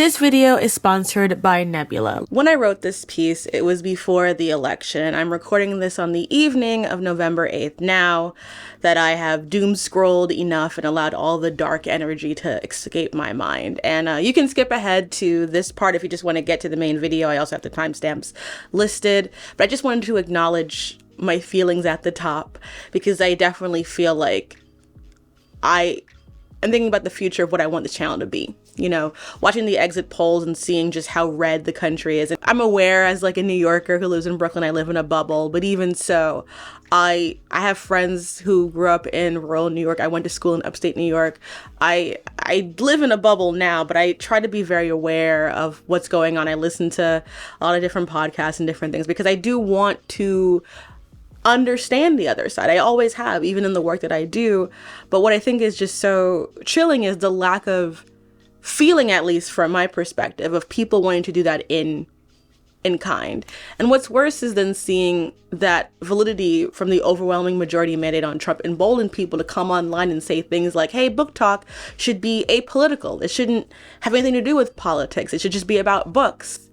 This video is sponsored by Nebula. When I wrote this piece, it was before the election. I'm recording this on the evening of November 8th now that I have doom scrolled enough and allowed all the dark energy to escape my mind. And you can skip ahead to this part if you just want to get to the main video. I also have the timestamps listed, but I just wanted to acknowledge my feelings at the top because I definitely feel like I'm thinking about the future of what I want the channel to be. You know, watching the exit polls and seeing just how red the country is. And I'm aware as like a New Yorker who lives in Brooklyn, I live in a bubble, but even so, I have friends who grew up in rural New York. I went to school in upstate New York. I live in a bubble now, but I try to be very aware of what's going on. I listen to a lot of different podcasts and different things because I do want to understand the other side. I always have, even in the work that I do. But what I think is just so chilling is the lack of feeling, at least from my perspective, of people wanting to do that in kind. And what's worse is then seeing that validity from the overwhelming majority mandate on Trump embolden people to come online and say things like, hey, book talk should be apolitical. It shouldn't have anything to do with politics. It should just be about books.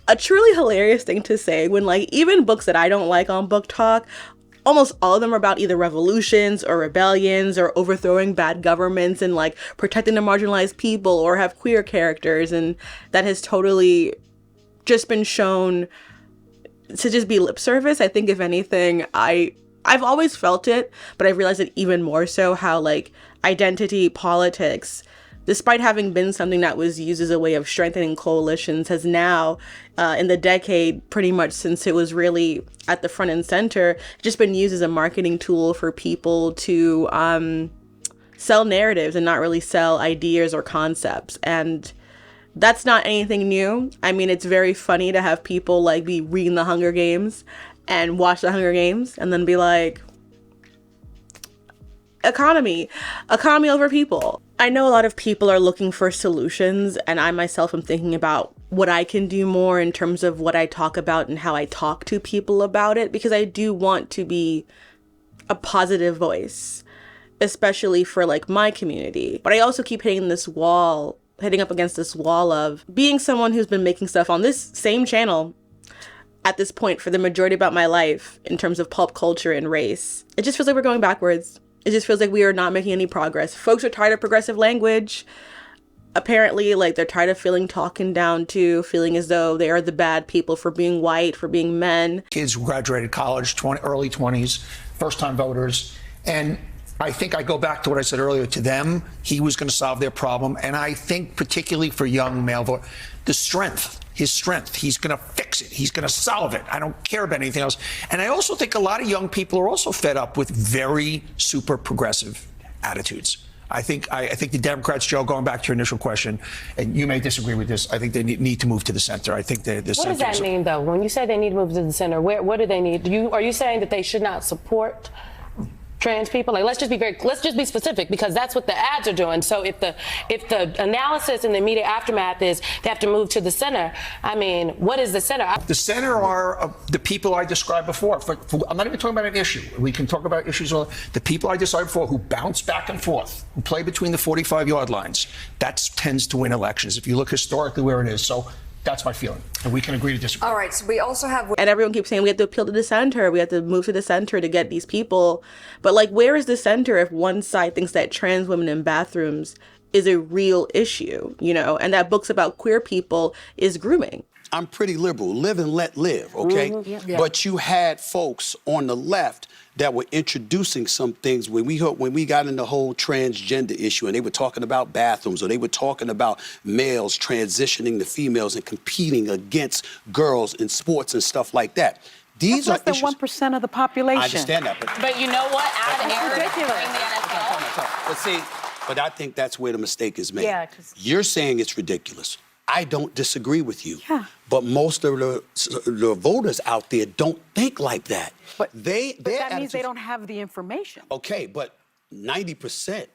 A truly hilarious thing to say when like even books that I don't like on Book Talk, almost all of them are about either revolutions or rebellions or overthrowing bad governments and like protecting the marginalized people or have queer characters. And that has totally just been shown to just be lip service. I think if anything, I've always felt it, but I've realized it even more so how like identity politics, despite having been something that was used as a way of strengthening coalitions, has now, in the decade, pretty much since it was really at the front and center, just been used as a marketing tool for people to sell narratives and not really sell ideas or concepts. And that's not anything new. I mean, it's very funny to have people like be reading the Hunger Games and watch the Hunger Games and then be like, economy over people. I know a lot of people are looking for solutions, and I myself am thinking about what I can do more in terms of what I talk about and how I talk to people about it, because I do want to be a positive voice, especially for like my community. But I also keep hitting up against this wall of being someone who's been making stuff on this same channel at this point for the majority about my life in terms of pulp culture and race. It just feels like we're going backwards. It just feels like we are not making any progress. Folks are tired of progressive language. Apparently, like, they're tired of feeling talking down to, feeling as though they are the bad people for being white, for being men. Kids who graduated college, early 20s, first-time voters. And I think I go back to what I said earlier. To them, he was going to solve their problem. And I think particularly for young male voters, his strength, he's going to fix it. He's going to solve it. I don't care about anything else. And I also think a lot of young people are also fed up with very super progressive attitudes. I think the Democrats, Joe, going back to your initial question, and you may disagree with this, I think they need to move to the center. I think the What does that mean, though? When you say they need to move to the center, what do they need? Are you saying that they should not support trans people? Like, let's just be specific, because that's what the ads are doing. So if the analysis and the immediate aftermath is they have to move to the center, I mean, what is the center? The center are the people I described before. I'm not even talking about an issue. We can talk about issues. The people I described before who bounce back and forth, who play between the 45-yard lines, that tends to win elections if you look historically where it is. So that's my feeling, and we can agree to disagree. All right, so we also have... And everyone keeps saying we have to appeal to the center, we have to move to the center to get these people. But like, where is the center if one side thinks that trans women in bathrooms is a real issue, you know, and that books about queer people is grooming? I'm pretty liberal, live and let live, okay? Mm-hmm. Yeah. But you had folks on the left that were introducing some things when we got in the whole transgender issue, and they were talking about bathrooms, or they were talking about males transitioning to females and competing against girls in sports and stuff like that. These That's are less than 1% of the population. I understand that, But you know what? Out of ridiculous. But see, I think that's where the mistake is made. Yeah, 'cause you're saying it's ridiculous. I don't disagree with you. Yeah. But most of the voters out there don't think like that. But that means they don't have the information. Okay, but 90%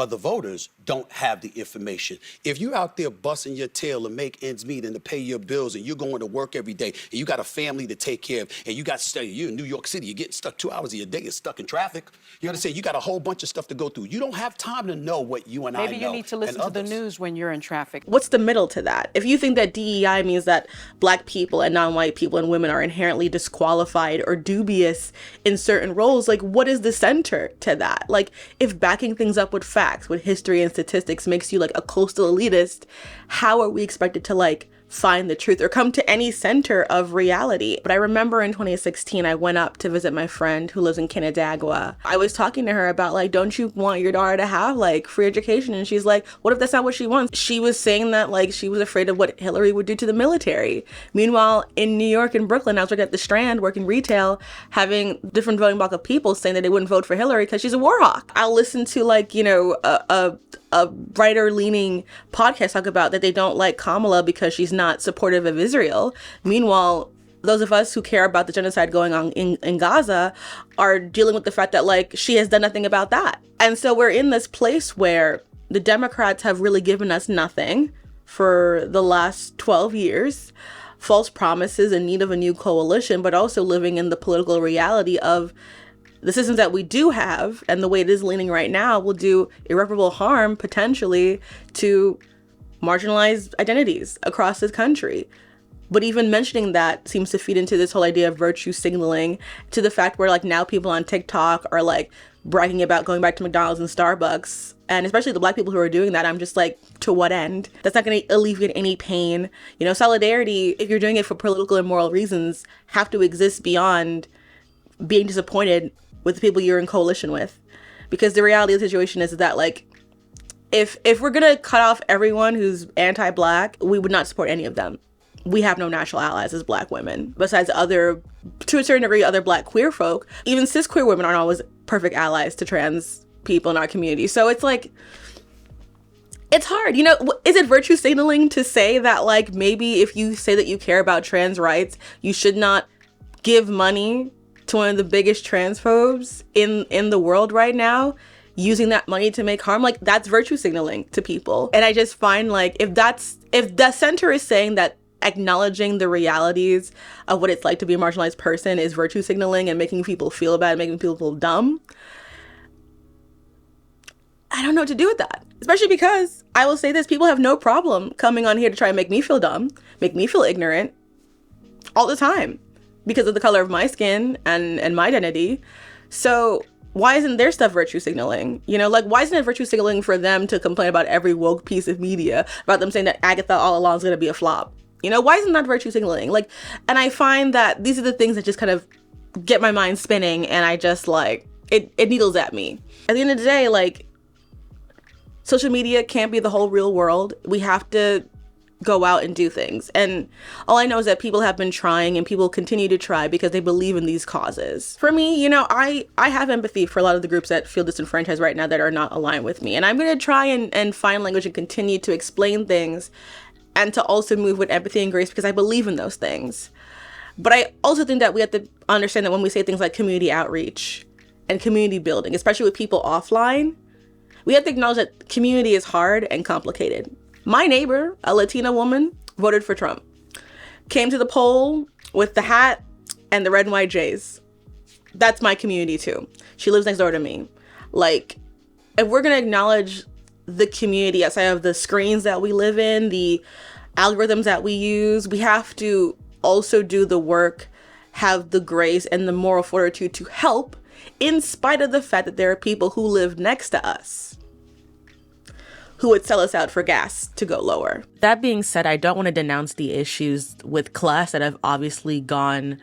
of the voters don't have the information. If you're out there busting your tail to make ends meet and to pay your bills, and you're going to work every day, and you got a family to take care of, and you're in New York City, you're getting stuck 2 hours of your day, you're stuck in traffic. You understand? You got a whole bunch of stuff to go through. You don't have time to know what you and I know. Maybe you need to listen to the news when you're in traffic. What's the middle to that? If you think that DEI means that Black people and non-white people and women are inherently disqualified or dubious in certain roles, like, what is the center to that? Like, if backing things up with facts, with history and statistics makes you like a coastal elitist, how are we expected to like find the truth or come to any center of reality? But I remember in 2016, I went up to visit my friend who lives in Canandaigua. I was talking to her about like, don't you want your daughter to have like free education? And she's like, what if that's not what she wants? She was saying that like she was afraid of what Hillary would do to the military. Meanwhile, in New York and Brooklyn, I was working at the Strand, working retail, having different voting block of people saying that they wouldn't vote for Hillary because she's a war hawk. I'll listen to like, you know, a writer-leaning podcast talk about that they don't like Kamala because she's not supportive of Israel. Meanwhile, those of us who care about the genocide going on in Gaza are dealing with the fact that like she has done nothing about that. And so we're in this place where the Democrats have really given us nothing for the last 12 years, false promises in need of a new coalition, but also living in the political reality of the systems that we do have and the way it is leaning right now will do irreparable harm potentially to marginalized identities across this country. But even mentioning that seems to feed into this whole idea of virtue signaling, to the fact where like now people on TikTok are like bragging about going back to McDonald's and Starbucks. And especially the Black people who are doing that, I'm just like, to what end? That's not going to alleviate any pain. You know, solidarity, if you're doing it for political and moral reasons, have to exist beyond being disappointed with the people you're in coalition with. Because the reality of the situation is that like, if we're gonna cut off everyone who's anti-Black, we would not support any of them. We have no natural allies as Black women, besides other, to a certain degree, other Black queer folk. Even cis queer women aren't always perfect allies to trans people in our community. So it's like, it's hard. You know, is it virtue signaling to say that like, maybe if you say that you care about trans rights, you should not give money to one of the biggest transphobes in the world right now, using that money to make harm? Like, that's virtue signaling to people. And I just find like, if the center is saying that acknowledging the realities of what it's like to be a marginalized person is virtue signaling and making people feel bad, making people feel dumb, I don't know what to do with that. Especially because I will say this, people have no problem coming on here to try and make me feel dumb, make me feel ignorant all the time, because of the color of my skin and my identity. So why isn't their stuff virtue signaling? You know, like, why isn't it virtue signaling for them to complain about every woke piece of media, about them saying that Agatha all along is going to be a flop? You know, why isn't that virtue signaling? Like, and I find that these are the things that just kind of get my mind spinning, and I just like, it needles at me. At the end of the day, like, social media can't be the whole real world. We have to go out and do things. And all I know is that people have been trying and people continue to try because they believe in these causes. For me, you know, I have empathy for a lot of the groups that feel disenfranchised right now that are not aligned with me. And I'm going to try and find language and continue to explain things and to also move with empathy and grace because I believe in those things. But I also think that we have to understand that when we say things like community outreach and community building, especially with people offline, we have to acknowledge that community is hard and complicated. My neighbor, a Latina woman, voted for Trump. Came to the poll with the hat and the red and white J's. That's my community too. She lives next door to me. Like, if we're gonna acknowledge the community outside of the screens that we live in, the algorithms that we use, we have to also do the work, have the grace and the moral fortitude to help, in spite of the fact that there are people who live next to us who would sell us out for gas to go lower. That being said, I don't want to denounce the issues with class that have obviously gone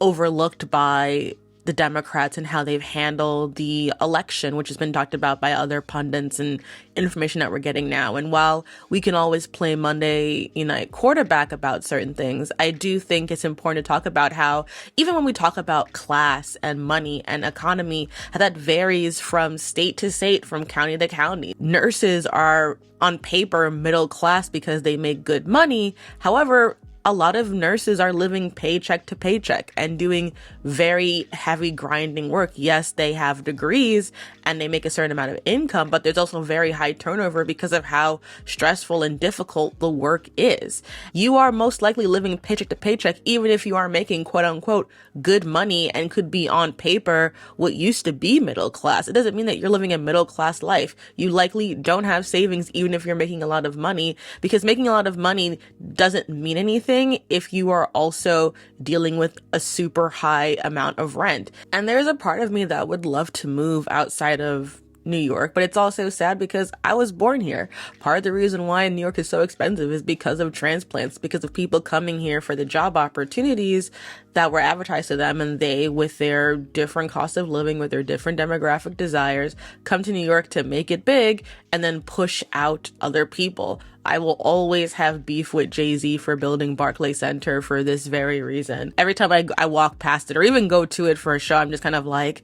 overlooked by the Democrats and how they've handled the election, which has been talked about by other pundits and information that we're getting now. And while we can always play Monday night quarterback about certain things, I do think it's important to talk about how even when we talk about class and money and economy, how that varies from state to state, from county to county. Nurses are on paper middle class because they make good money. However, a lot of nurses are living paycheck to paycheck and doing very heavy grinding work. Yes, they have degrees and they make a certain amount of income, but there's also very high turnover because of how stressful and difficult the work is. You are most likely living paycheck to paycheck, even if you are making quote unquote good money and could be on paper what used to be middle class. It doesn't mean that you're living a middle class life. You likely don't have savings even if you're making a lot of money, because making a lot of money doesn't mean anything if you are also dealing with a super high amount of rent. And there's a part of me that would love to move outside of New York, but it's also sad because I was born here. Part of the reason why New York is so expensive is because of transplants, because of people coming here for the job opportunities that were advertised to them, and they, with their different cost of living, with their different demographic desires, come to New York to make it big and then push out other people. I will always have beef with Jay-Z for building Barclays Center for this very reason. Every time I walk past it or even go to it for a show, I'm just kind of like,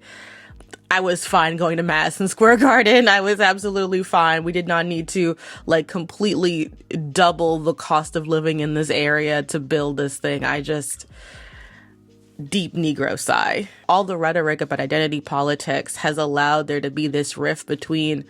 I was fine going to Madison Square Garden. I was absolutely fine. We did not need to like completely double the cost of living in this area to build this thing. Deep Negro sigh. All the rhetoric about identity politics has allowed there to be this rift between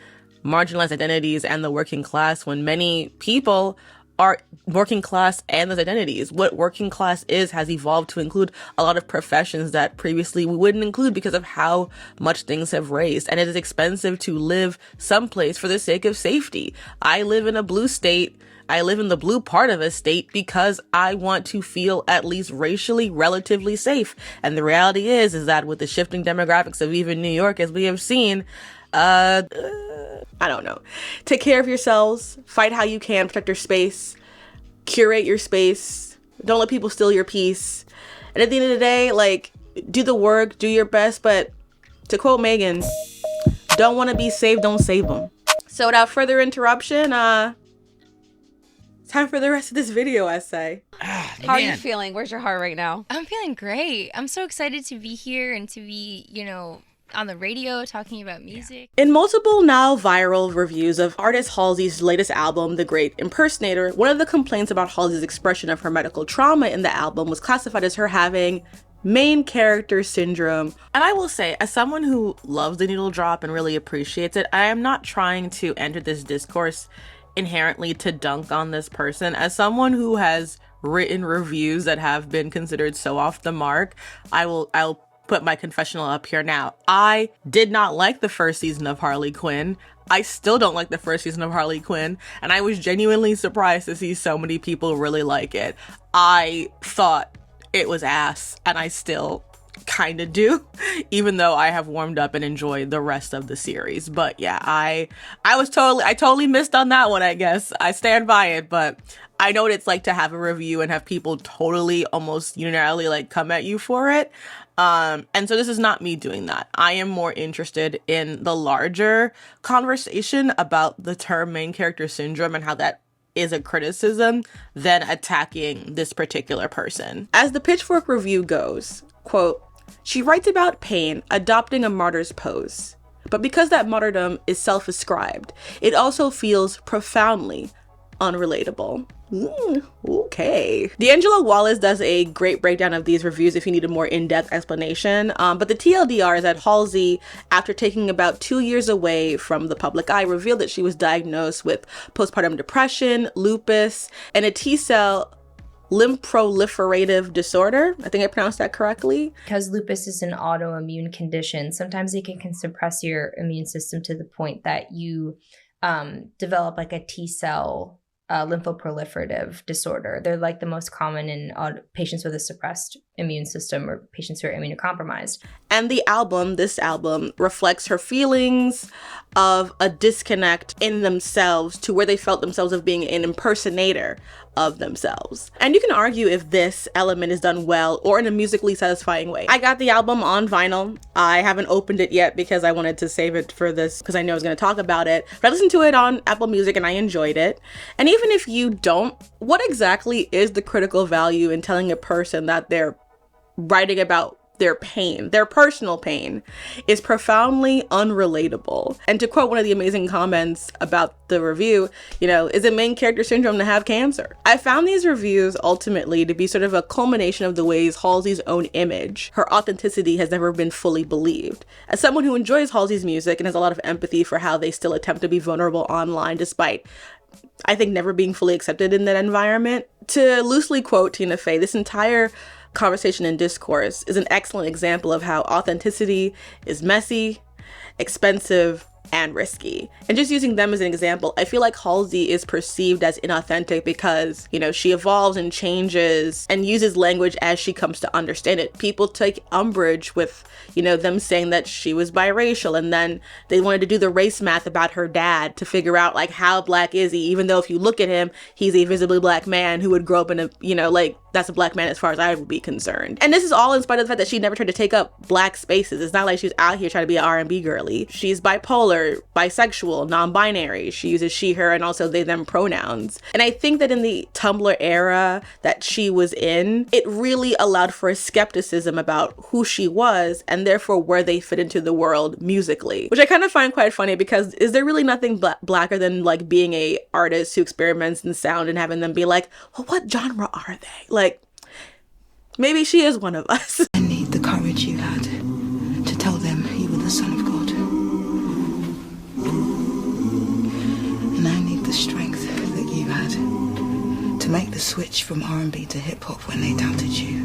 marginalized identities and the working class, when many people are working class and those identities. What working class is has evolved to include a lot of professions that previously we wouldn't include because of how much things have raised. And it is expensive to live someplace for the sake of safety. I live in a blue state. I live in the blue part of a state because I want to feel at least racially relatively safe. And the reality is that with the shifting demographics of even New York, as we have seen, I don't know. Take care of yourselves. Fight how you can. Protect your space. Curate your space. Don't let people steal your peace. And at the end of the day, like, do the work, do your best. But to quote Megan, don't want to be saved, don't save them. So without further interruption, time for the rest of this video essay. How are you feeling? Where's your heart right now? I'm feeling great. I'm so excited to be here and to be, on the radio talking about music. In multiple now viral reviews of artist Halsey's latest album, The Great Impersonator, one of the complaints about Halsey's expression of her medical trauma in the album was classified as her having main character syndrome. And I will say, as someone who loves the needle drop and really appreciates it, I am not trying to enter this discourse inherently to dunk on this person. As someone who has written reviews that have been considered so off the mark, I'll put my confessional up here now. I did not like the first season of Harley Quinn. I still don't like the first season of Harley Quinn, and I was genuinely surprised to see so many people really like it. I thought it was ass, and I still kind of do, even though I have warmed up and enjoyed the rest of the series. But yeah, I totally missed on that one, I guess. I stand by it, but I know what it's like to have a review and have people totally almost unilaterally like come at you for it. And so this is not me doing that. I am more interested in the larger conversation about the term main character syndrome and how that is a criticism than attacking this particular person. As the Pitchfork review goes, quote, "She writes about pain, adopting a martyr's pose. But because that martyrdom is self-ascribed, it also feels profoundly unrelatable." Okay. D'Angelo Wallace does a great breakdown of these reviews if you need a more in-depth explanation. But the TLDR is that Halsey, after taking about 2 years away from the public eye, revealed that she was diagnosed with postpartum depression, lupus, and a T-cell lymphoproliferative disorder. I think I pronounced that correctly. Because lupus is an autoimmune condition, sometimes it can suppress your immune system to the point that you develop like a T-cell lymphoproliferative disorder. They're like the most common in patients with a suppressed immune system or patients who are immunocompromised. And this album reflects her feelings of a disconnect in themselves to where they felt themselves of being an impersonator of themselves. And you can argue if this element is done well or in a musically satisfying way. I got the album on vinyl. I haven't opened it yet because I wanted to save it for this because I know I was going to talk about it. But I listened to it on Apple Music and I enjoyed it. And even if you don't, what exactly is the critical value in telling a person that they're writing about their pain, their personal pain, is profoundly unrelatable. And to quote one of the amazing comments about the review, is it main character syndrome to have cancer? I found these reviews ultimately to be sort of a culmination of the ways Halsey's own image, her authenticity, has never been fully believed. As someone who enjoys Halsey's music and has a lot of empathy for how they still attempt to be vulnerable online despite, I think, never being fully accepted in that environment, to loosely quote Tina Fey, this entire conversation and discourse is an excellent example of how authenticity is messy, expensive, and risky. And just using them as an example, I feel like Halsey is perceived as inauthentic because, she evolves and changes and uses language as she comes to understand it. People take umbrage with, them saying that she was biracial, and then they wanted to do the race math about her dad to figure out like how black is he, even though if you look at him, he's a visibly black man who would grow up in a, that's a black man as far as I would be concerned. And this is all in spite of the fact that she never tried to take up black spaces. It's not like she's out here trying to be an R&B girly. She's bipolar, bisexual, non-binary. She uses she, her, and also they, them pronouns. And I think that in the Tumblr era that she was in, it really allowed for a skepticism about who she was and therefore where they fit into the world musically, which I kind of find quite funny because is there really nothing blacker than like being a artist who experiments in sound and having them be like, well, what genre are they? Maybe she is one of us. I need the courage you had to tell them you were the Son of God. And I need the strength that you had to make the switch from R&B to hip-hop when they doubted you.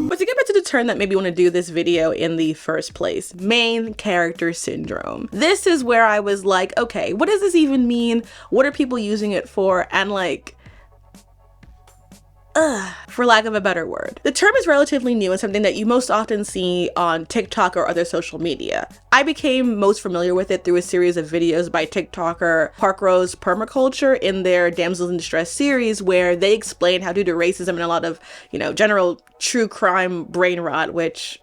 But to get back to the term that made me want to do this video in the first place, main character syndrome. This is where I was like, okay, what does this even mean? What are people using it for? And for lack of a better word. The term is relatively new and something that you most often see on TikTok or other social media. I became most familiar with it through a series of videos by TikToker Parkrose Permaculture in their Damsels in Distress series, where they explain how due to racism and a lot of, general true crime brain rot, which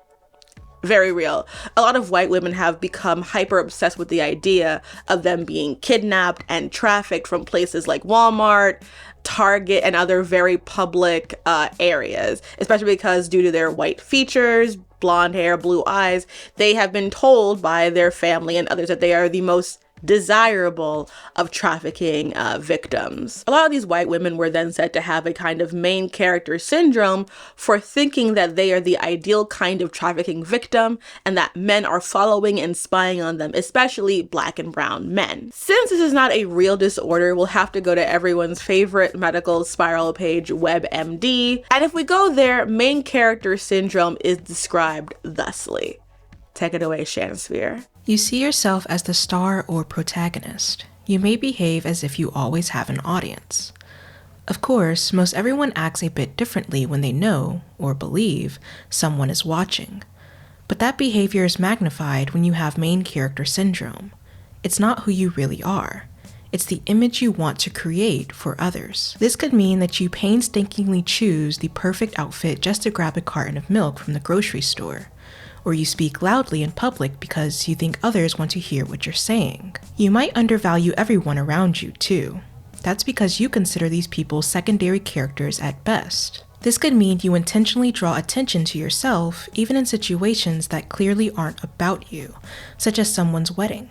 very real. A lot of white women have become hyper obsessed with the idea of them being kidnapped and trafficked from places like Walmart, Target, and other very public areas, especially because due to their white features, blonde hair, blue eyes, they have been told by their family and others that they are the most desirable of trafficking victims. A lot of these white women were then said to have a kind of main character syndrome for thinking that they are the ideal kind of trafficking victim and that men are following and spying on them, especially black and brown men. Since this is not a real disorder, we'll have to go to everyone's favorite medical spiral page, WebMD. And if we go there, main character syndrome is described thusly. Take it away, Shanasphere. You see yourself as the star or protagonist. You may behave as if you always have an audience. Of course, most everyone acts a bit differently when they know, or believe, someone is watching. But that behavior is magnified when you have main character syndrome. It's not who you really are. It's the image you want to create for others. This could mean that you painstakingly choose the perfect outfit just to grab a carton of milk from the grocery store. Or you speak loudly in public because you think others want to hear what you're saying. You might undervalue everyone around you too. That's because you consider these people secondary characters at best. This could mean you intentionally draw attention to yourself even in situations that clearly aren't about you, such as someone's wedding.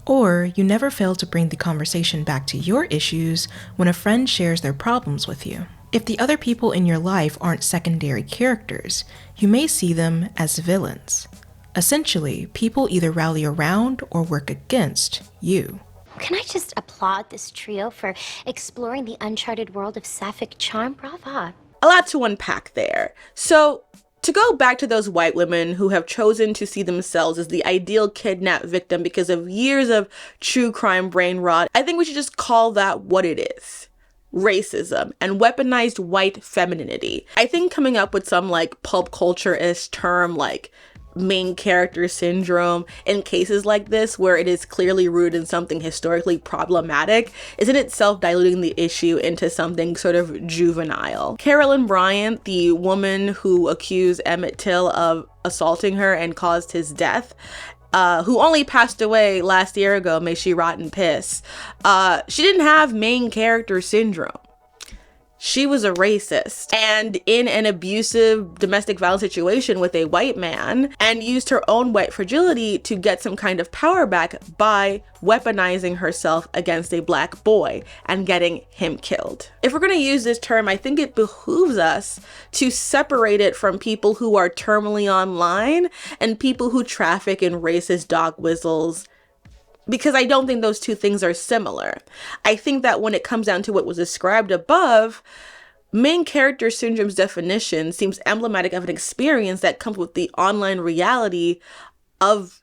Or you never fail to bring the conversation back to your issues when a friend shares their problems with you. If the other people in your life aren't secondary characters, you may see them as villains. Essentially, people either rally around or work against you. Can I just applaud this trio for exploring the uncharted world of sapphic charm? Brava. A lot to unpack there. So, to go back to those white women who have chosen to see themselves as the ideal kidnapped victim because of years of true crime brain rot, I think we should just call that what it is. Racism and weaponized white femininity. I think coming up with some pulp culture-ish term like main character syndrome in cases like this where it is clearly rooted in something historically problematic is in itself diluting the issue into something sort of juvenile. Carolyn Bryant, the woman who accused Emmett Till of assaulting her and caused his death, who only passed away last year ago, may she rot in piss, she didn't have main character syndrome. she was a racist and in an abusive domestic violence situation with a white man, and used her own white fragility to get some kind of power back by weaponizing herself against a black boy and getting him killed. If we're going to use this term, I think it behooves us to separate it from people who are terminally online and people who traffic in racist dog whistles, because I don't think those two things are similar. I think that when it comes down to what was described above, main character syndrome's definition seems emblematic of an experience that comes with the online reality of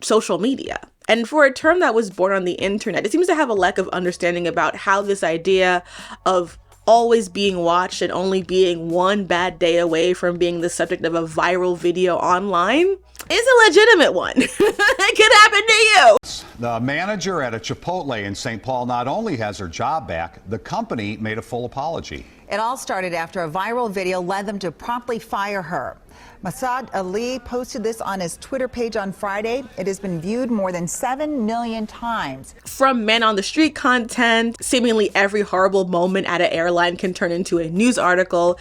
social media. And for a term that was born on the internet, it seems to have a lack of understanding about how this idea of always being watched and only being one bad day away from being the subject of a viral video online is a legitimate one. It could happen to you. The manager at a Chipotle in St. Paul not only has her job back, the company made a full apology. It all started after a viral video led them to promptly fire her. Masad Ali posted this on his Twitter page on Friday. It has been viewed more than 7 million times. From man on the street content, seemingly every horrible moment at an airline can turn into a news article.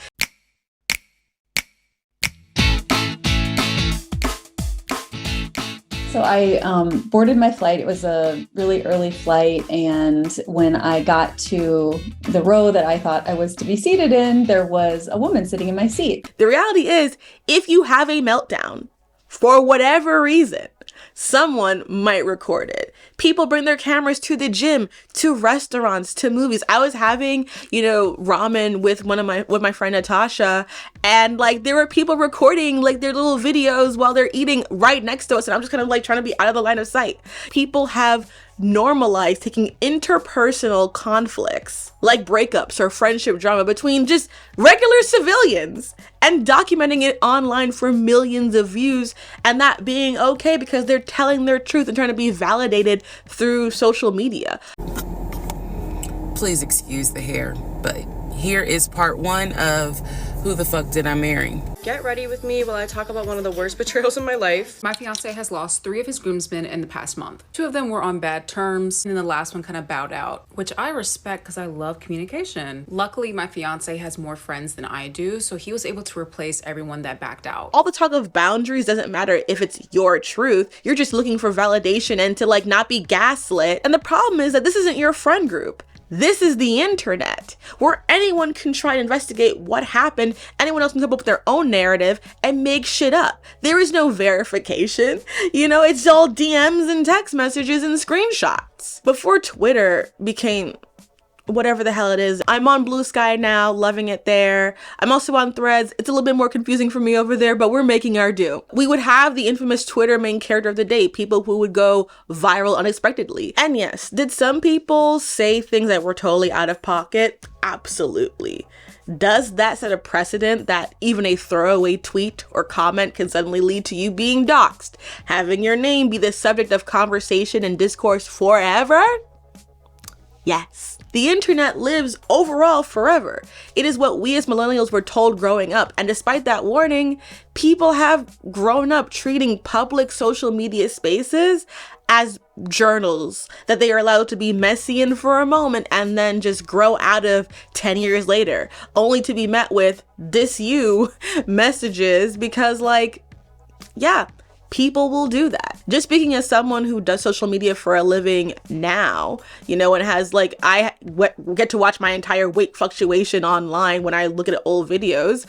So I boarded my flight. It was a really early flight. And when I got to the row that I thought I was to be seated in, there was a woman sitting in my seat. The reality is, if you have a meltdown, for whatever reason, someone might record it. People bring their cameras to the gym, to restaurants, to movies. I was having, ramen with my friend Natasha, and like there were people recording like their little videos while they're eating right next to us, and I'm just kind of like trying to be out of the line of sight. People have normalized taking interpersonal conflicts like breakups or friendship drama between just regular civilians and documenting it online for millions of views, and that being okay because they're telling their truth and trying to be validated through social media. Please excuse the hair, but here is part 1 of Who the Fuck Did I Marry? Get ready with me while I talk about one of the worst betrayals in my life. My fiance has lost 3 of his groomsmen in the past month. 2 of them were on bad terms, and then the last one kind of bowed out, which I respect because I love communication. Luckily, my fiance has more friends than I do, so he was able to replace everyone that backed out. All the talk of boundaries doesn't matter if it's your truth. You're just looking for validation and to like not be gaslit. And the problem is that this isn't your friend group. This is the internet, where anyone can try to investigate what happened. Anyone else can come up with their own narrative and make shit up. There is no verification. It's all DMs and text messages and screenshots. Before Twitter became whatever the hell it is, I'm on BlueSky now, loving it there. I'm also on Threads. It's a little bit more confusing for me over there, but we're making our do. We would have the infamous Twitter main character of the day, people who would go viral unexpectedly. And yes, did some people say things that were totally out of pocket? Absolutely. Does that set a precedent that even a throwaway tweet or comment can suddenly lead to you being doxxed, having your name be the subject of conversation and discourse forever? Yes. The internet lives overall forever. It is what we as millennials were told growing up. And despite that warning, people have grown up treating public social media spaces as journals that they are allowed to be messy in for a moment and then just grow out of 10 years later, only to be met with "dis you" messages because people will do that. Just speaking as someone who does social media for a living now, and has I get to watch my entire weight fluctuation online when I look at old videos,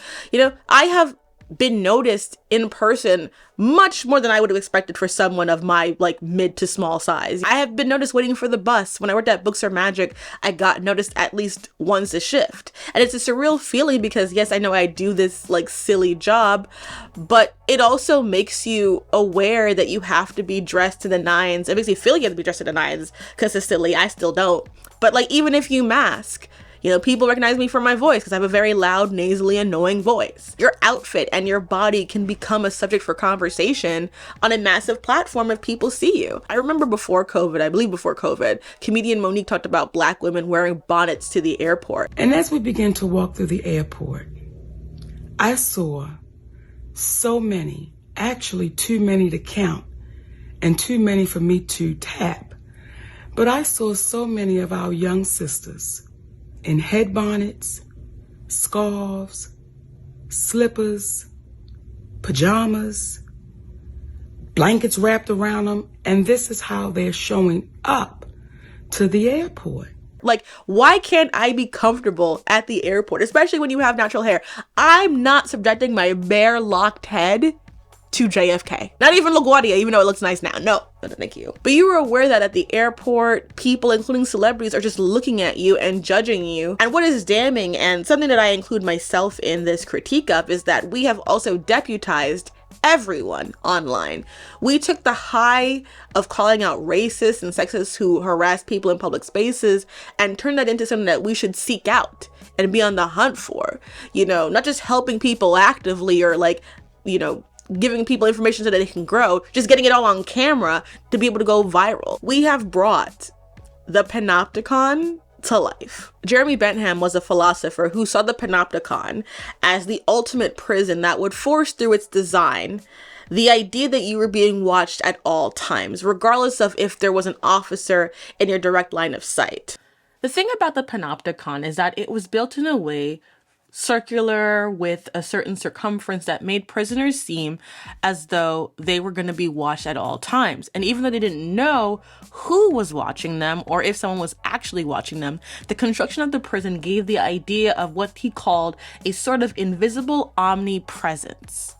I have been noticed in person much more than I would have expected for someone of my mid to small size. I have been noticed waiting for the bus. When I worked at Books Are Magic, I got noticed at least once a shift. And it's a surreal feeling because yes, I know I do this silly job, but it also makes you aware that you have to be dressed to the nines. It makes you feel like you have to be dressed to the nines consistently. I still don't. But even if you mask, people recognize me for my voice because I have a very loud, nasally, annoying voice. Your outfit and your body can become a subject for conversation on a massive platform if people see you. I remember before COVID, comedian Monique talked about Black women wearing bonnets to the airport. And as we began to walk through the airport, I saw so many, actually too many to count and too many for me to tap, but I saw so many of our young sisters in head bonnets, scarves, slippers, pajamas, blankets wrapped around them, and this is how they're showing up to the airport. Like, why can't I be comfortable at the airport, especially when you have natural hair? I'm not subjecting my bare locked head to JFK. Not even LaGuardia, even though it looks nice now. No, thank you. But you were aware that at the airport, people, including celebrities, are just looking at you and judging you. And what is damning, and something that I include myself in this critique of, is that we have also deputized everyone online. We took the high of calling out racists and sexists who harass people in public spaces and turned that into something that we should seek out and be on the hunt for. You know, not just helping people actively or like, you know, giving people information so that they can grow, just getting it all on camera to be able to go viral. We have brought the Panopticon to life. Jeremy Bentham was a philosopher who saw the Panopticon as the ultimate prison that would force through its design the idea that you were being watched at all times, regardless of if there was an officer in your direct line of sight. The thing about the Panopticon is that it was built in a way circular with a certain circumference that made prisoners seem as though they were going to be watched at all times. And even though they didn't know who was watching them or if someone was actually watching them, the construction of the prison gave the idea of what he called a sort of invisible omnipresence.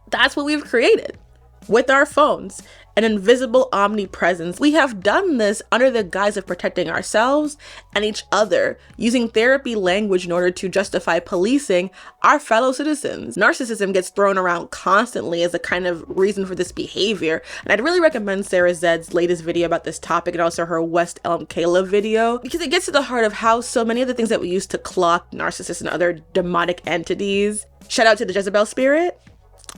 That's what we've created with our phones. An invisible omnipresence. We have done this under the guise of protecting ourselves and each other, using therapy language in order to justify policing our fellow citizens. Narcissism gets thrown around constantly as a kind of reason for this behavior. And I'd really recommend Sarah Zed's latest video about this topic and also her West Elm Kayla video, because it gets to the heart of how so many of the things that we use to clock narcissists and other demonic entities. Shout out to the Jezebel spirit.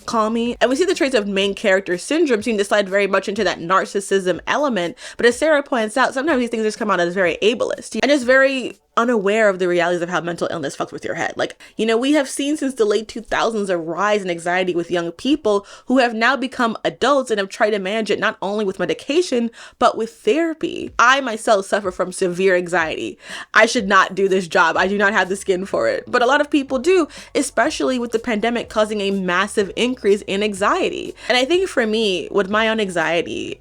Call me. And we see the traits of main character syndrome seem to slide very much into that narcissism element. But as Sarah points out, sometimes these things just come out as very ableist and just very unaware of the realities of how mental illness fucks with your head. Like, you know, we have seen since the late 2000s a rise in anxiety with young people who have now become adults and have tried to manage it not only with medication, but with therapy. I myself suffer from severe anxiety. I should not do this job. I do not have the skin for it. But a lot of people do, especially with the pandemic causing a massive increase in anxiety. And I think for me, with my own anxiety,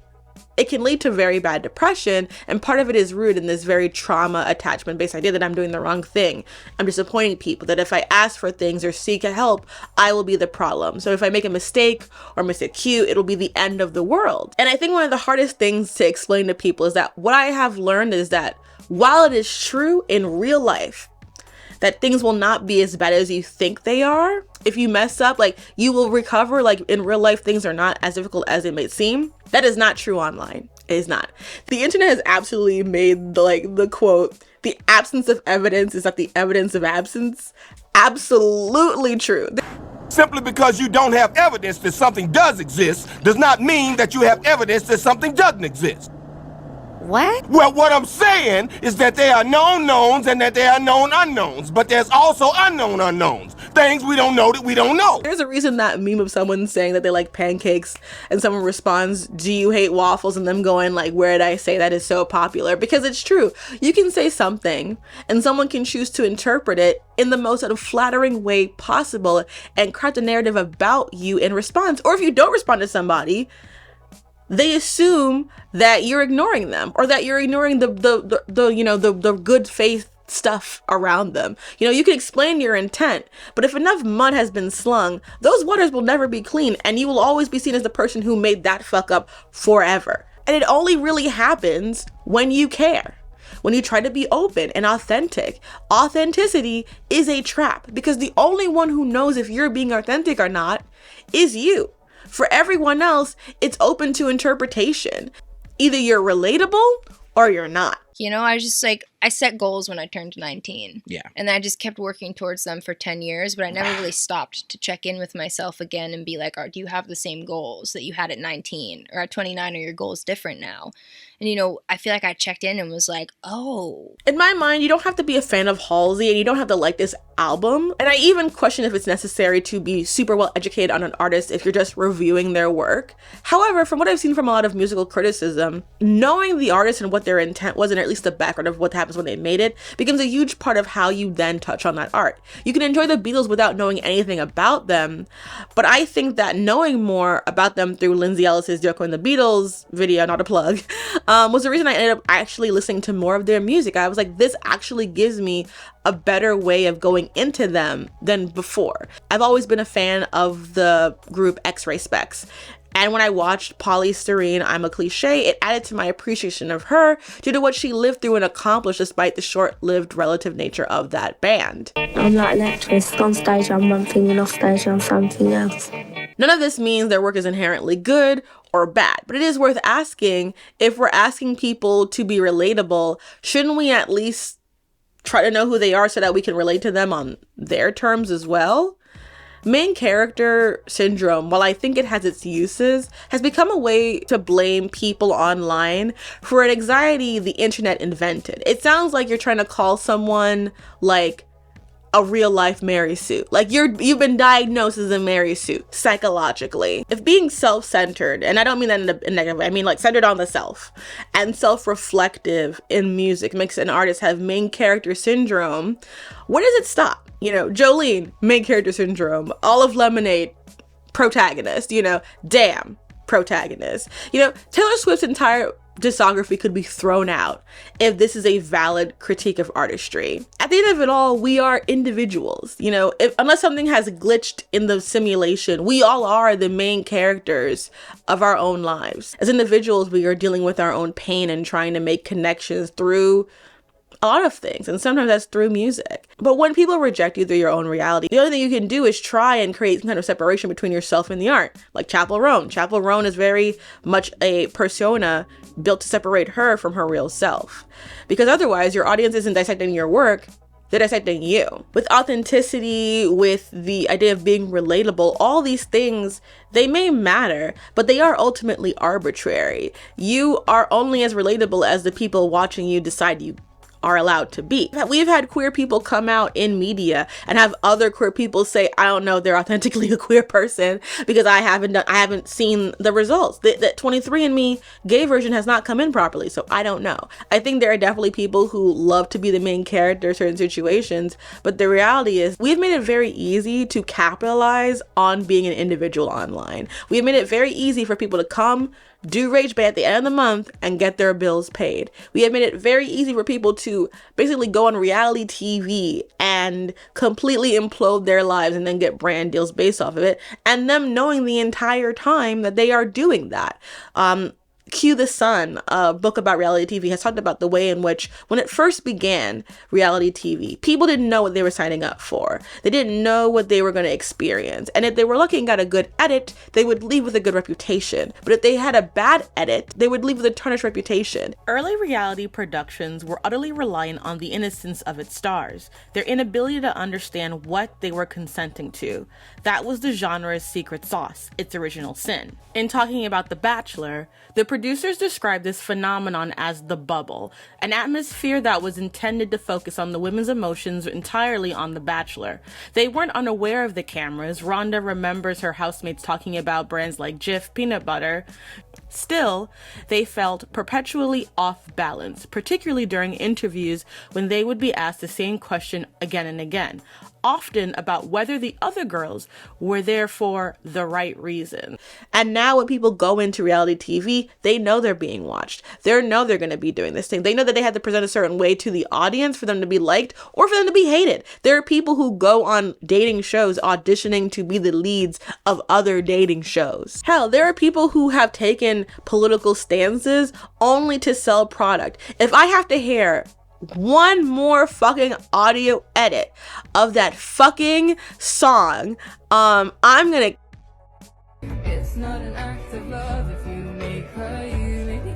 it can lead to very bad depression, and part of it is rooted in this very trauma attachment based idea that I'm doing the wrong thing. I'm disappointing people, that if I ask for things or seek help, I will be the problem. So if I make a mistake or miss a cue, it'll be the end of the world. And I think one of the hardest things to explain to people is that what I have learned is that while it is true in real life that things will not be as bad as you think they are, if you mess up, like, you will recover. Like, in real life, things are not as difficult as it may seem. That is not true online. It is not. The internet has absolutely made the quote, "the absence of evidence is not the evidence of absence," absolutely true. Simply because you don't have evidence that something does exist does not mean that you have evidence that something doesn't exist. What? Well, what I'm saying is that there are known knowns and that there are known unknowns, but there's also unknown unknowns. Things we don't know that we don't know. There's a reason that meme of someone saying that they like pancakes and someone responds, "Do you hate waffles?" and them going like, "Where did I say that?" is so popular, because it's true. You can say something and someone can choose to interpret it in the most sort of flattering way possible and craft a narrative about you in response. Or if you don't respond to somebody, they assume that you're ignoring them or that you're ignoring the good faith stuff around them. You know, you can explain your intent, but if enough mud has been slung, those waters will never be clean, and you will always be seen as the person who made that fuck up forever. And it only really happens when you care, when you try to be open and authentic. Authenticity is a trap, because the only one who knows if you're being authentic or not is you. For everyone else, it's open to interpretation. Either you're relatable or you're not. You know, I set goals when I turned 19. Yeah. And I just kept working towards them for 10 years, but I never really stopped to check in with myself again and be like, do you have the same goals that you had at 19 or at 29? Are your goals different now? And, you know, I feel like I checked in and was like, oh. In my mind, you don't have to be a fan of Halsey and you don't have to like this album. And I even question if it's necessary to be super well educated on an artist if you're just reviewing their work. However, from what I've seen from a lot of musical criticism, knowing the artist and what their intent was, and at least the background of what happens when they made it, becomes a huge part of how you then touch on that art. You can enjoy the Beatles without knowing anything about them, but I think that knowing more about them through Lindsay Ellis's Joko and the Beatles video, not a plug, was the reason I ended up actually listening to more of their music. I was like, this actually gives me a better way of going into them than before. I've always been a fan of the group X-Ray Specs. And when I watched Polystyrene, I'm a Cliche, it added to my appreciation of her due to what she lived through and accomplished despite the short-lived relative nature of that band. I'm like an actress. On stage I'm one thing and off stage I'm something else. None of this means their work is inherently good or bad, but it is worth asking, if we're asking people to be relatable, shouldn't we at least try to know who they are so that we can relate to them on their terms as well? Main character syndrome, while I think it has its uses, has become a way to blame people online for an anxiety the internet invented. It sounds like you're trying to call someone like a real life Mary Sue. Like you've been diagnosed as a Mary Sue psychologically. If being self-centered, and I don't mean that in a negative way, I mean like centered on the self, and self-reflective in music makes an artist have main character syndrome, where does it stop? You know, Jolene, main character syndrome. Olive Lemonade, protagonist. You know, Damn, protagonist. You know, Taylor Swift's entire discography could be thrown out if this is a valid critique of artistry. At the end of it all, we are individuals. You know, unless something has glitched in the simulation, we all are the main characters of our own lives. As individuals, we are dealing with our own pain and trying to make connections through a lot of things, and sometimes that's through music. But when people reject you through your own reality, the only thing you can do is try and create some kind of separation between yourself and the art, like Chappell Roan. Chappell Roan is very much a persona built to separate her from her real self, because otherwise your audience isn't dissecting your work, they're dissecting you. With authenticity, with the idea of being relatable, all these things, they may matter, but they are ultimately arbitrary. You are only as relatable as the people watching you decide you are allowed to be. We've had queer people come out in media and have other queer people say, I don't know, they're authentically a queer person because I haven't seen the results. That 23andMe gay version has not come in properly, so I don't know. I think there are definitely people who love to be the main character in certain situations, but the reality is we've made it very easy to capitalize on being an individual online. We've made it very easy for people to come, do Rage Bait at the end of the month and get their bills paid. We have made it very easy for people to basically go on reality TV and completely implode their lives and then get brand deals based off of it, and them knowing the entire time that they are doing that. Q the Sun, a book about reality TV, has talked about the way in which when it first began reality TV, people didn't know what they were signing up for. They didn't know what they were going to experience. And if they were lucky and got a good edit, they would leave with a good reputation. But if they had a bad edit, they would leave with a tarnished reputation. Early reality productions were utterly reliant on the innocence of its stars, their inability to understand what they were consenting to. That was the genre's secret sauce, its original sin. In talking about The Bachelor, the producers described this phenomenon as the bubble, an atmosphere that was intended to focus on the women's emotions entirely on The Bachelor. They weren't unaware of the cameras. Rhonda remembers her housemates talking about brands like Jif peanut butter. Still, they felt perpetually off balance, particularly during interviews when they would be asked the same question again and again, often about whether the other girls were there for the right reason. And now when people go into reality TV, they know they're being watched. They know they're going to be doing this thing. They know that they have to present a certain way to the audience for them to be liked or for them to be hated. There are people who go on dating shows auditioning to be the leads of other dating shows. Hell, there are people who have taken political stances only to sell product. If I have to hear one more fucking audio edit of that fucking song, I'm gonna... It's not an act of love if you make her, you make me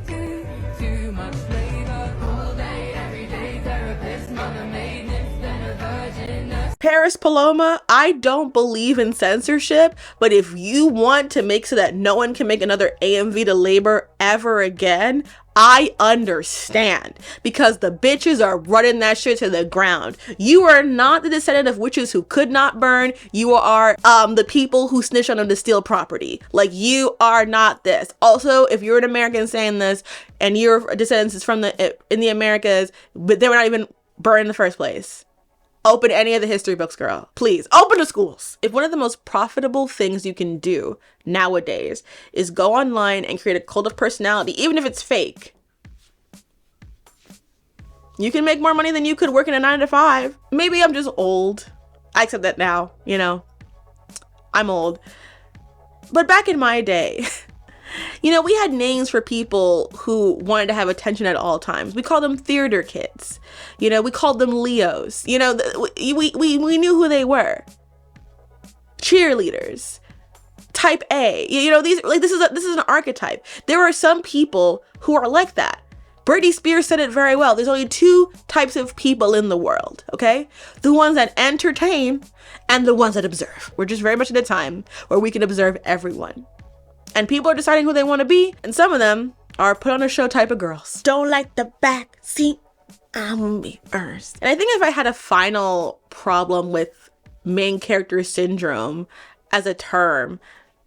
too much labor all day, every day. Therapist, mother, maid, then a virgin. Paris Paloma, I don't believe in censorship, but if you want to make so that no one can make another AMV to labor ever again, I understand, because the bitches are running that shit to the ground. You are not the descendant of witches who could not burn. You are the people who snitch on them to steal property. Like, you are not this. Also, if you're an American saying this and your descendants is from in the Americas, but they were not even burned in the first place, open any of the history books, girl. Please, open the schools. If one of the most profitable things you can do nowadays is go online and create a cult of personality, even if it's fake, you can make more money than you could working a 9 to 5. Maybe I'm just old. I accept that now, you know. I'm old. But back in my day, you know, we had names for people who wanted to have attention at all times. We called them theater kids. You know, we called them Leos. You know, we knew who they were. Cheerleaders. Type A. You know, these, like, this is an archetype. There are some people who are like that. Britney Spears said it very well. There's only 2 types of people in the world, okay? The ones that entertain and the ones that observe. We're just very much at a time where we can observe everyone. And people are deciding who they want to be, and some of them are put on a show type of girls. Don't like the back seat, I'm gonna be first. And I think if I had a final problem with main character syndrome as a term,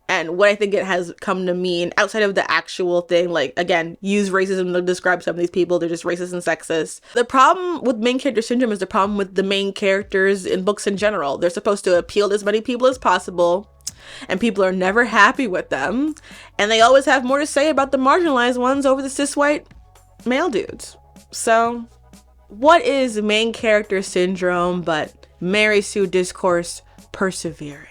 and what I think it has come to mean outside of the actual thing, like, again, use racism to describe some of these people, they're just racist and sexist. The problem with main character syndrome is the problem with the main characters in books in general. They're supposed to appeal to as many people as possible, and people are never happy with them, and they always have more to say about the marginalized ones over the cis white male dudes. So what is main character syndrome but Mary Sue discourse persevering?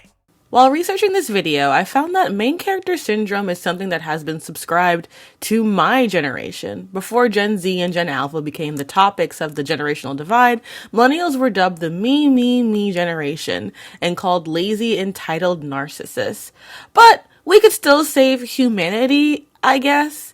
While researching this video, I found that main character syndrome is something that has been subscribed to my generation. Before Gen Z and Gen Alpha became the topics of the generational divide, millennials were dubbed the me generation and called lazy, entitled narcissists. But we could still save humanity, I guess.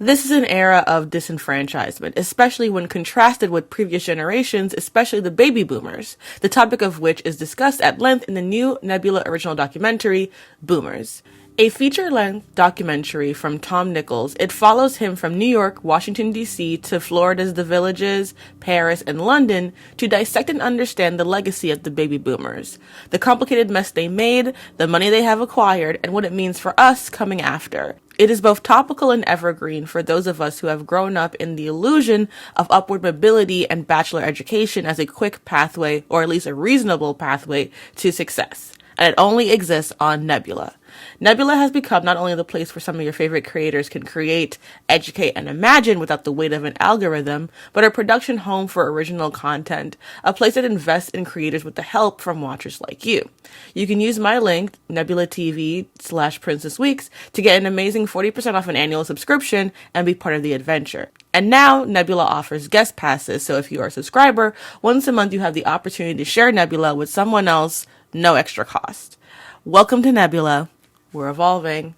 This is an era of disenfranchisement, especially when contrasted with previous generations, especially the baby boomers, the topic of which is discussed at length in the new Nebula original documentary, Boomers. A feature-length documentary from Tom Nichols, it follows him from New York, Washington, D.C. to Florida's The Villages, Paris, and London to dissect and understand the legacy of the baby boomers, the complicated mess they made, the money they have acquired, and what it means for us coming after. It is both topical and evergreen for those of us who have grown up in the illusion of upward mobility and bachelor education as a quick pathway, or at least a reasonable pathway, to success. And it only exists on Nebula. Nebula has become not only the place where some of your favorite creators can create, educate, and imagine without the weight of an algorithm, but a production home for original content, a place that invests in creators with the help from watchers like you. You can use my link, nebulatv/princessweeks, to get an amazing 40% off an annual subscription and be part of the adventure. And now, Nebula offers guest passes, so if you are a subscriber, once a month you have the opportunity to share Nebula with someone else, no extra cost. Welcome to Nebula. We're evolving.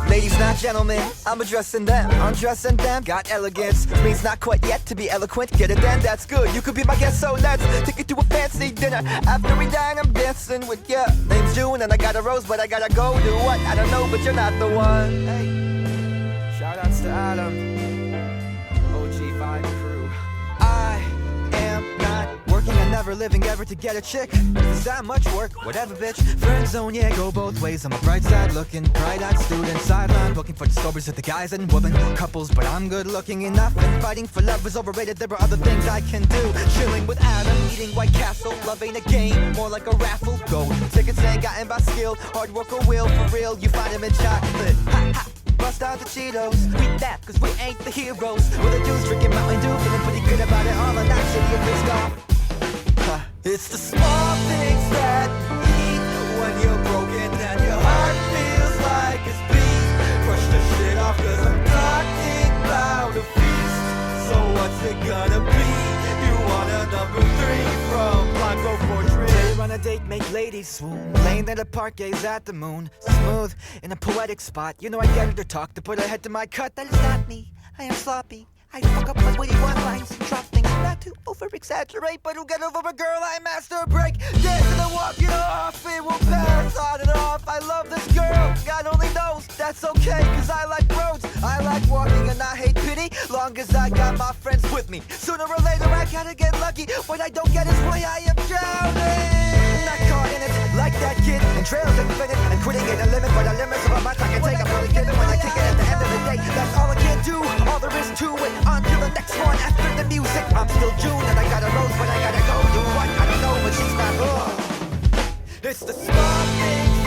Ladies, not gentlemen, I'm addressing them, undressing them. Got elegance, means not quite yet to be eloquent. Get it then, that's good, you could be my guest, so let's take it to a fancy dinner. After we dine, I'm dancing with ya. Name's June and I got a rose, but I gotta go do what? I don't know, but you're not the one. Hey, shout outs to Adam, OG Vibe crew. I am not working and never living ever to get a chick. Is that much work? Whatever, bitch. Friend zone, yeah, go both ways. I'm a bright side looking, bright-eyed student. Sideline looking for discoveries with the guys and women couples, but I'm good looking enough. And fighting for love is overrated. There are other things I can do. Chilling with Adam, eating White Castle. Love ain't a game, more like a raffle. Gold tickets ain't gotten by skill, hard work or will. For real, you find them in chocolate. Ha ha. Bust out the Cheetos, we that, cause we ain't the heroes. We're the dudes drinking Mountain Dew, feeling pretty good about it all, and not shitty if it's gone. It's the small things that you need when you're broken and your heart feels like it's beat. Crush the shit off, cause I'm talking about a feast. So what's it gonna be? You want a number 3 from Blanco on a date, make ladies swoon. Laying in the park, gaze at the moon. Smooth, in a poetic spot. You know I get her to talk, to put her head to my cut. That is not me, I am sloppy. I fuck up like witty one lines and drop things. Not to over-exaggerate, but who'll get over a girl I master break. Dancing and walking off, it will pass on and off. I love this girl, God only knows that's okay, cause I like roads. I like walking and I hate pity, long as I got my friends with me. Sooner or later I gotta get lucky. What I don't get is why I am drowning. Not caught in it, like that kid, and trails infinite, and quitting at the limit, but the limits of how much I can take, I'm really giving when I kick it at the end of the day. That's all I can do, all there is to it. On to the next one after the music. I'm still June and I got a rose, but I gotta go do what? I don't know, but she's not. It's the small things